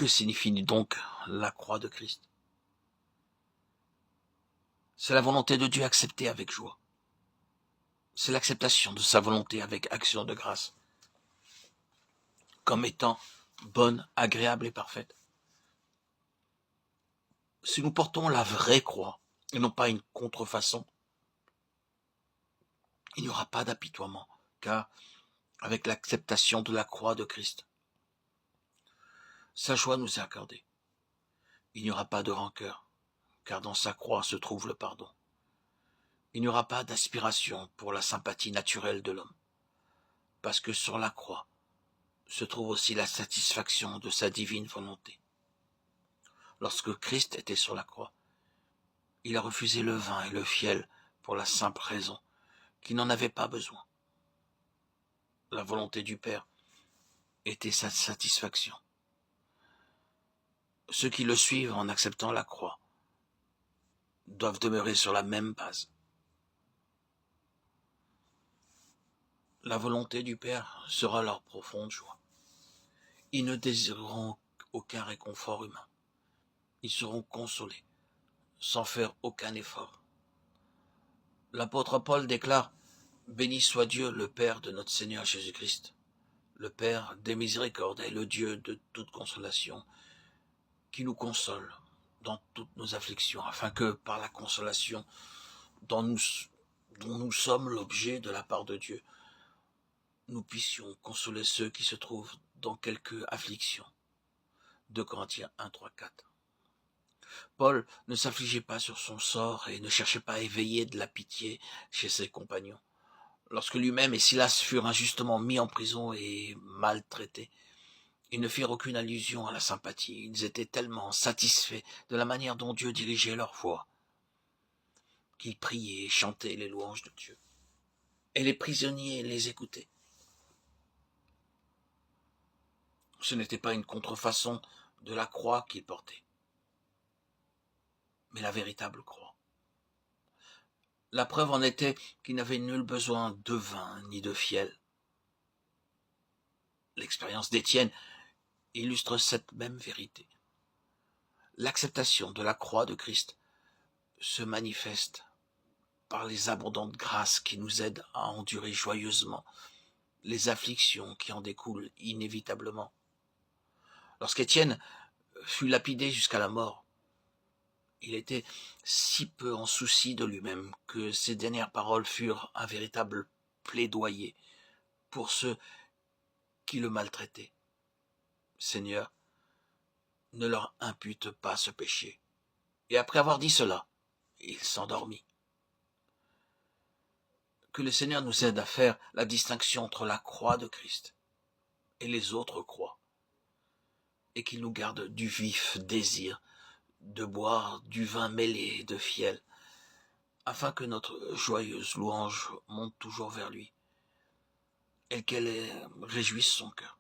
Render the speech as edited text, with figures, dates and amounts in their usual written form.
Que signifie donc la croix de Christ? C'est la volonté de Dieu acceptée avec joie. C'est l'acceptation de sa volonté avec action de grâce, comme étant bonne, agréable et parfaite. Si nous portons la vraie croix, et non pas une contrefaçon, il n'y aura pas d'apitoiement, car avec l'acceptation de la croix de Christ, sa joie nous est accordée. Il n'y aura pas de rancœur, car dans sa croix se trouve le pardon. Il n'y aura pas d'aspiration pour la sympathie naturelle de l'homme, parce que sur la croix se trouve aussi la satisfaction de sa divine volonté. Lorsque Christ était sur la croix, il a refusé le vin et le fiel pour la simple raison qu'il n'en avait pas besoin. La volonté du Père était sa satisfaction. Ceux qui le suivent en acceptant la croix doivent demeurer sur la même base. La volonté du Père sera leur profonde joie. Ils ne désireront aucun réconfort humain. Ils seront consolés, sans faire aucun effort. L'apôtre Paul déclare « Béni soit Dieu, le Père de notre Seigneur Jésus-Christ, le Père des miséricordes et le Dieu de toute consolation, qui nous console dans toutes nos afflictions, afin que, par la consolation dont nous sommes l'objet de la part de Dieu, nous puissions consoler ceux qui se trouvent dans quelque affliction. » 2 Corinthiens 1, 3, 4. Paul ne s'affligeait pas sur son sort et ne cherchait pas à éveiller de la pitié chez ses compagnons. Lorsque lui-même et Silas furent injustement mis en prison et maltraités, ils ne firent aucune allusion à la sympathie. Ils étaient tellement satisfaits de la manière dont Dieu dirigeait leur voix qu'ils priaient et chantaient les louanges de Dieu. Et les prisonniers les écoutaient. Ce n'était pas une contrefaçon de la croix qu'ils portaient, mais la véritable croix. La preuve en était qu'ils n'avaient nul besoin de vin ni de fiel. L'expérience d'Étienne illustre cette même vérité. L'acceptation de la croix de Christ se manifeste par les abondantes grâces qui nous aident à endurer joyeusement les afflictions qui en découlent inévitablement. Lorsqu'Étienne fut lapidé jusqu'à la mort, il était si peu en souci de lui-même que ses dernières paroles furent un véritable plaidoyer pour ceux qui le maltraitaient. Seigneur, ne leur impute pas ce péché. Et après avoir dit cela, il s'endormit. Que le Seigneur nous aide à faire la distinction entre la croix de Christ et les autres croix, et qu'il nous garde du vif désir de boire du vin mêlé de fiel, afin que notre joyeuse louange monte toujours vers lui, et qu'elle réjouisse son cœur.